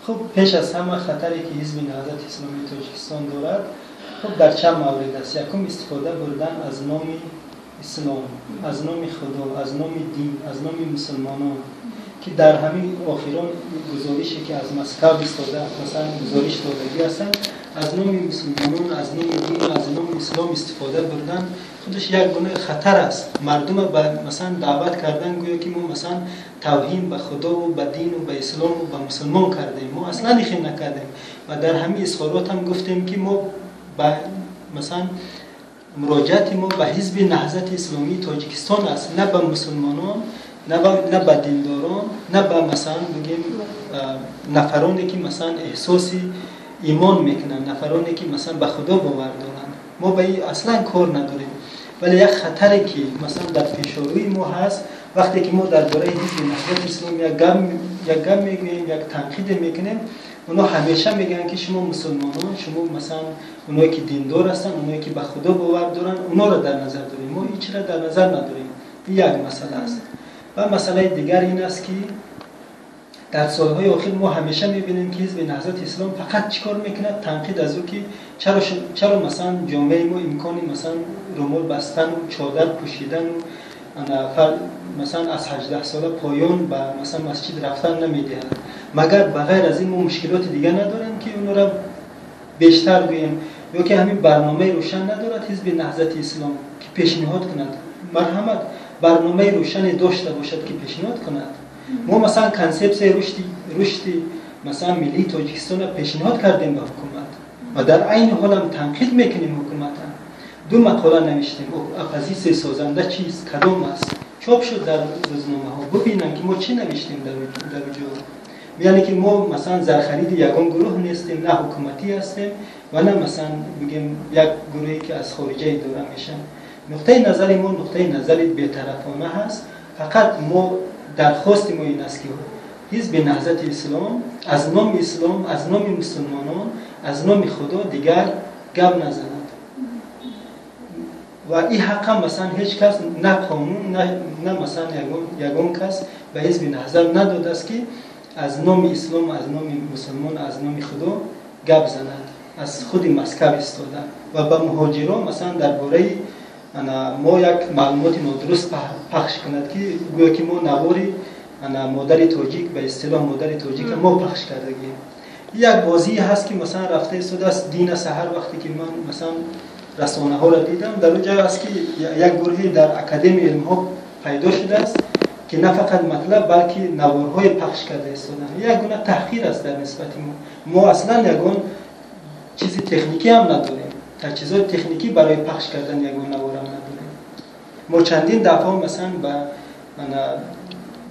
خب پیش از همه خطری که حزب نهضت اسلامی تاجیکستان دارد خب در چند مورد است. یکم استفاده بردن از نام اسلام، از نام خدا، از نام دین، از نام مسلمانان که در همین آخران گزارشی که از مسکو استفاده مثلا گزارش دادگی هستند از نام مسلمانان، از نام دین، از نام اسلام استفاده بردن خودش یک گونه خطر است. مردم به مثلا دعوت کردن گویا که ما مثلا توهین به خدا و به دین و به اسلام و به مسلمان کردیم، ما اصلا این نکردیم و در همین اظهارات هم گفتیم که ما به مثلا مراجعت ما به حزب نهضت اسلامی تاجیکستان است، نه به مسلمانان، نه به دینداران، نه به مثلا بگیم نفرانی که مثلا احساسی ایمان میکنن، نفرانی که مثلا به خدا باور دارن. ما به این اصلا کار نداریم. ولی یک خطری که مثلا در پیشروی ما هست وقتی که ما درباره حزب نهضت اسلامی یک گام میگیم، یک تنقید میکنیم، اونا همیشه میگن که شما مسلمانان، شما مثلا اونایی که دیندار هستن، اونایی که به خدا باور دارن، اونا رو در نظر داریم. ما هیچ را در نظر نداریم. این یک مسئله است. و مسئله دیگر این است که در سالهای اخیر ما همیشه میبینیم که حزب نهضت اسلام فقط چیکار میکنه؟ تنقید از او که چرا مثلا جامعه ما امکانی مثلا رومال بستن و چادر پوشیدن و مثلا از 18 ساله پایان به مثلا مسجد رفتن نمیدهند، مگر بغیر از این ما مشکلات دیگه نداریم که اون را بیشتر بگیم، یا که همین برنامه روشن ندارد حزب نهضت اسلام که پیشنهاد کند، مرحمت برنامه روشن داشته باشد که پیشنهاد کند. ما مثلا کنسپت رشد مثلا ملی تاجیکستان را پیشنهاد کردیم به حکومت و در عین حال هم تنقید میکنیم حکومت. دو مقاله نوشتیم، اپوزیسیون سازنده چیست، کدام است، چاپ شد در روزنامه ها. ببینن که ما چی نوشتیم در اونجا. یعنی که ما مثلا زرخرید یگان گروه نیستیم، نه حکومتی هستیم و نه مثلا بگیم یک گروهی که از خارجه دوره میشن. نقطه نظر ما نقطه نظر بی‌طرفانه هست. فقط ما درخواست ما این است که حزب نهضت اسلام از نام اسلام، از نام مسلمانان، از نام خدا دیگر گپ نزند و این حق هم مثلا هیچ کس، نه قانون نه مثلا یگان کس به حزب نهضت نداده است که از نام اسلام، از نام مسلمان، از نام خدا گپ زند. از خود مسکو استفاده و به مهاجران مثلا درباره ما یک معلومات نادرست پخش کند که گویا که ما نواری مادر تاجیک به اصطلاح مادر تاجیک ما پخش کردگیم. یک بازی هست که مثلا رفته استفاده است. دین سحر وقتی که من مثلا رسانه ها را دیدم در اونجا است که یک گروهی در اکادمی علم ها پیدا شده است که نه فقط مطلب بلکه نوارهای پخش کرده استفاده. یک گونه تحقیر است در نسبت ما اصلا یگان چیز تکنیکی هم نداریم. تجهیزات تکنیکی برای پخش کردن یگان نوار هم نداریم. ما چندین دفعه مثلا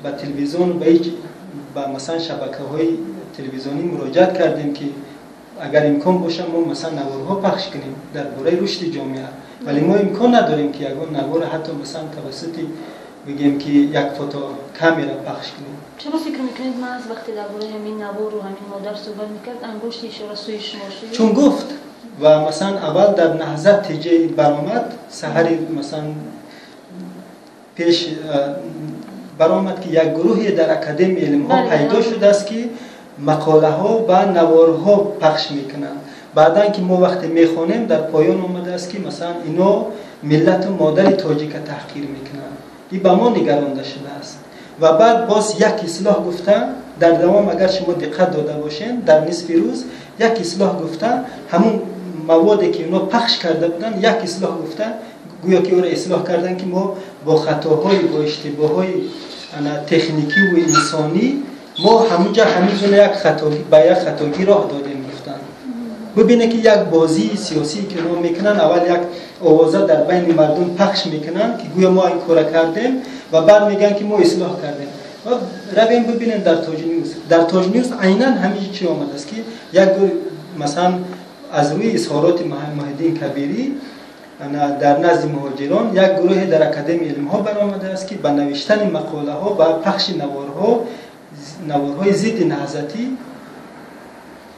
به تلویزیون به مثلا شبکه‌های تلویزیونی مراجعت کردیم که اگر امکان باشه ما مثلا نوارها پخش کنیم درباره رشد جامعه، ولی ما امکان نداریم که یگان نوار حتی مثلا توسطی بگیم که یک فوتو کامera پخش کنیم. چرا فکر میکنید من از وقتی درباره همین نوار و همین مادر صحبت میکرد انگشت اشاره سوی شما شد؟ چون گفت و مثلا اول در نهضت تیجه برآمد، سحری مثلا پیش برآمد که یک گروهی در اکادمی علم ها پیدا شده است که مقاله ها و نوارها پخش میکنند. بعدن که ما وقتی میخوانیم در پایان آمده است که مثلا اینا ملت و مادر تاجیک تحقیر میکنند. این به ما نگرانده شده است. و بعد باز یک اصلاح گفته در دوام، اگر شما دقت داده باشین در نصف روز یک اصلاح گفته همون موادی که اونا پخش کرده بودن یک اصلاح گفته، گویا که او را اصلاح کردن که ما با خطاهای با اشتباههای تکنیکی و انسانی ما همونجا هنوز یک خطاگی به یک خطاگی راه دادیم گفتن. ببینه که یک بازی سیاسی که رو میکنن، اول یک آوازه در بین مردم پخش میکنن که گویا ما این کار کردیم و بعد میگن که ما اصلاح کردیم. و رویم ببینن در تاج نیوز، در تاج نیوز عیناً همین چی آمده است که یک مثلا از روی اظهارات محمدین کبیری در نزد مهاجران یک گروه در اکادمی علم ها برآمده است که به نوشتن مقاله ها و پخش نوارهای ضد نهضتی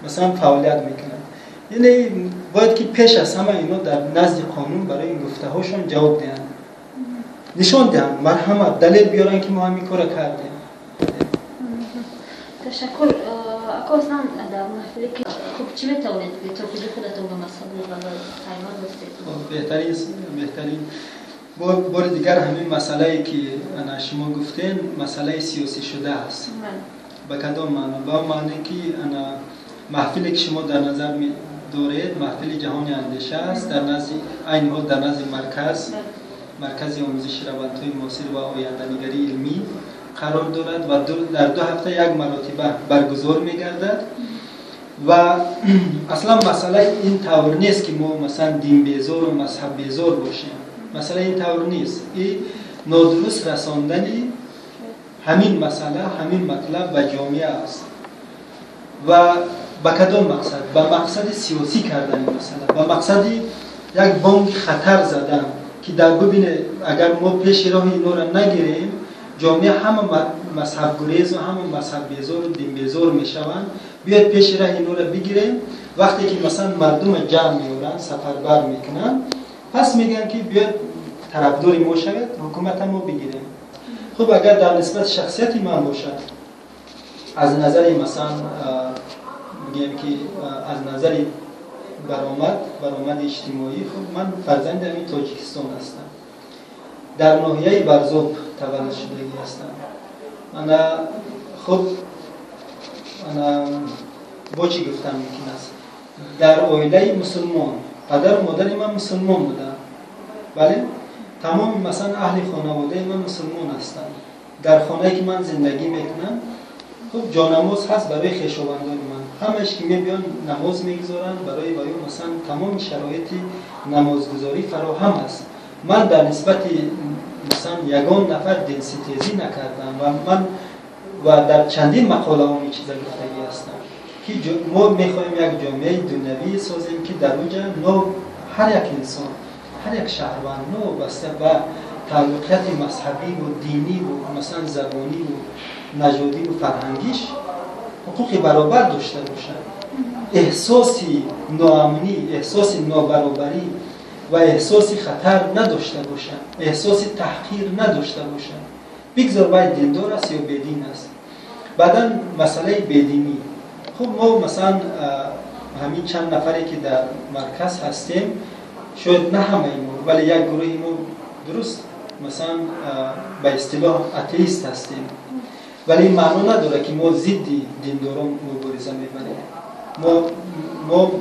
مثلا فعالیت میکنند. یعنی باید که پیش از همه اینا در نزد قانون برای این گفته هاشون جواب دهند، نشان دهند، مرحمت دلیل بیارن که ما همین کار کردیم. تشکر. اصلا در محفلی که خب چی بتوانید به تو کجا خودتون به مسئله و قیمت بستید؟ بهترین بار دیگر همین مسئله که انا شما گفتین مسئله سیاسی شده است. به کدام معنا؟ با معنی که انا محفلی که شما در نظر می دارید محفل جهانی اندیشه است در نزد این حال در نزد مرکز آموزش روندهای معاصر و آینده‌نگری علمی قرار دارد و در 2 هفته یک مرتبه برگزار می‌گردد و اصلا مسئله این طور نیست که ما مثلا دین بیزار و مذهب بیزار باشیم. مسئله این طور نیست. این نادرست رساندن همین مسئله همین مطلب و جامعه است و با کدام مقصد؟ با مقصد سیاسی کردن مثلا با مقصد یک بمب خطر زدن که در ببینه اگر ما پیش راه اینا را نگیریم جامعه همه مذهب گریز و همه مذهب بیزار و دین بیزار میشوند. بیاید پیش راه اینا را بگیریم. وقتی که مثلا مردم جمع میورن سفربر میکنن پس میگن که بیاید طرفدار ما شود حکومت ما بگیریم. خب اگر در نسبت شخصیت من باشد از نظر مثلا بگیم که از نظر برآمد اجتماعی خب من فرزند همین تاجیکستان هستم. در ناحیه برزوب تولد شدگی هستم. انا با چی گفتم میکنم است در عائله مسلمان پدر و مادر من مسلمان بودن. بله تمام مثلا اهل خانواده من مسلمان هستند. در خانه که من زندگی میکنم خب جانماز هست برای خویشاوندان من. همش که میبیان نماز میگذارن برای مثلا تمام شرایط نمازگذاری فراهم است. من در نسبت مثلا یگان نفر دلستیزی نکردم و در چندین مقاله هم این چیزا گفتگی هستم که ما میخوایم یک جامعه دنیوی سازیم که در اونجا هر یک انسان هر یک شهروند بسته به تعلقات مذهبی و دینی و مثلا زبانی و نژادی و فرهنگیش حقوق برابر داشته باشد. احساسی ناامنی، احساسی نابرابری و احساسی خطر نداشته باشد. احساسی تحقیر نداشته باشد. بگذار باید دیندار است یا بدین است. بعدا مسئله بدینی خب ما مثلا همین چند نفری که در مرکز هستیم شاید نه همه ما ولی یک گروه ما درست مثلا به اصطلاح اتئیست هستیم ولی معنا نداره که ما ضد دینداران مبارزه میبریم. ما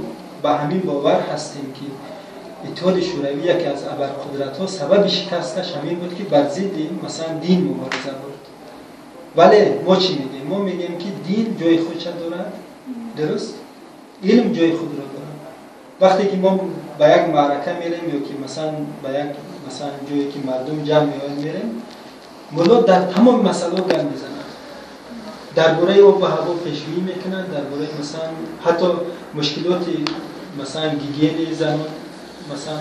به همین باور هستیم که اتحاد شوروی یکی از ابرقدرت‌ها سبب شکستش همین بود که بر ضد مثلا دین مبارزه بود. ولی ما چی میگیم؟ ما میگیم که دین جای خودش دارد درست؟ علم جای خود را دارد. وقتی که ما به یک معرکه میریم یا که مثلا به یک مثلا جایی که مردم جمع میریم مولا در تمام مسائل گام میزنن. درباره آب و هوا پیشگویی میکنن، درباره مثلا حتی مشکلات مثلا گیگین زنان مثلا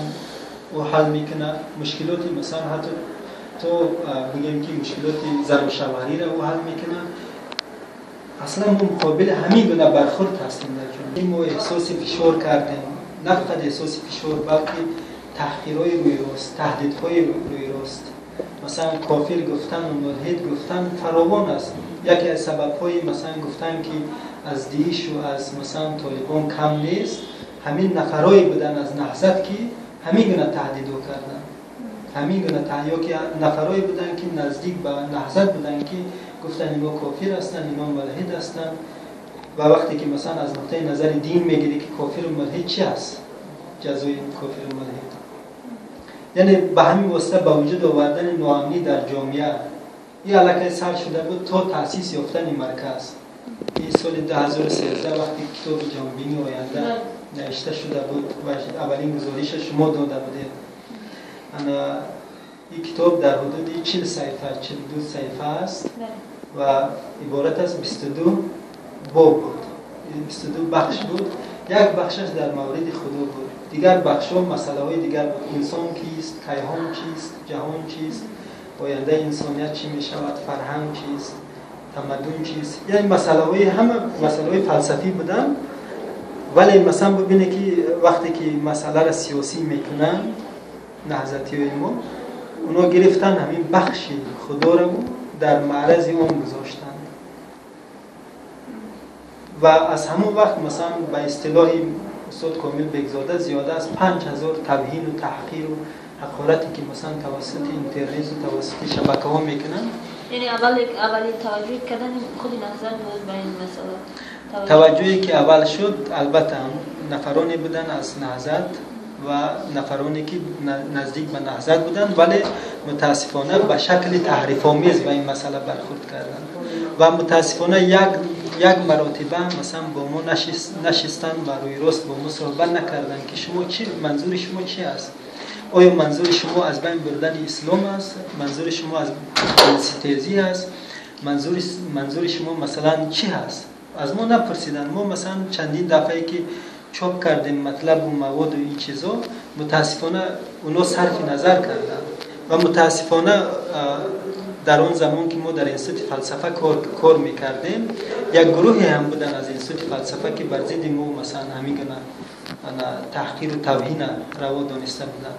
او حل میکنه، مشکلات مثلا حتی تو بگیم که مشکلات زن و شوهری را او حل میکنه. اصلا ما مقابل همین گونه برخورد هستیم در جامعه. ما احساس فشار کردیم، نه فقط احساس فشار بلکه تحقیرهای روی راست، تهدیدهای روی راست. مثلا کافر گفتن و ملحد گفتن فراوان است. یکی از سبب‌های مثلا گفتن که از داعش و از مثلا طالبان کم نیست، همین نفرایی بودن از نهضت که همین گونه تهدیدو کردن. همین گونه که نفرایی بودن که نزدیک به نهضت بودن که گفتن اینا کافر هستن، اینا ملحد هستن. و وقتی که مثلا از نقطه نظر دین میگیری که کافر و ملحد چی است؟ جزای کافر و ملحد. یعنی به همین واسطه با وجود آوردن ناامنی در جامعه این علاقه سر شده بود تا تأسیس یافتن این مرکز. این سال 2013 وقتی کتاب جهانبینی آینده نوشته شده بود و اولین گزارش شما داده بودید. این کتاب در حدود 40 صفحه 42 صفحه است و عبارت از 22 باب بود. 22 بخش بود. یک بخشش در مورد خدا بود. دیگر بخش‌ها مسائل دیگر بود. انسان کیست؟ کیهان چیست؟ جهان چیست؟ آینده انسانیت چی می‌شود؟ فرهنگ چیست؟ تمدن چیست؟ یعنی مسائل همه مسائل فلسفی بودن. ولی مثلا ببینه که وقتی که مسئله را سیاسی میکنن نهضتی‌های ما اونا گرفتن همین بخش خدا را در معرض اون گذاشتن. و از همون وقت مثلا به اصطلاح استاد کامل بگزاده زیاده از 5000 توهین و تحقیر و حقارتی که مثلا توسط اینترنت و توسط شبکه‌ها میکنن. یعنی اولی توجه کردن خود نهضت بود به این مسئله. توجهی که اول شد البته نفرانی بودن از نهضت و نفرانی که نزدیک به نهضت بودند، ولی متاسفانه به شکل تحریف‌آمیز به این مسئله برخورد کردند و متاسفانه یک مرتبه مثلا با ما نشستن و روی راست با ما صحبت نکردن که شما چی منظور شما چی است؟ آیا منظور شما از بین بردن اسلام است؟ منظور شما از ستیزی است؟ منظور شما مثلا چی هست؟ از ما نپرسیدن. ما مثلا چندین دفعه که چاپ کردیم مطلب و مواد و این چیزا، متاسفانه اونا صرف نظر کردن و متاسفانه در اون زمان که ما در انستیتوت فلسفه کار میکردیم، یک گروهی هم بودن از انستیتوت فلسفه که بر ضد ما مثلا همین تحقیر و توهین روا دانسته بودن.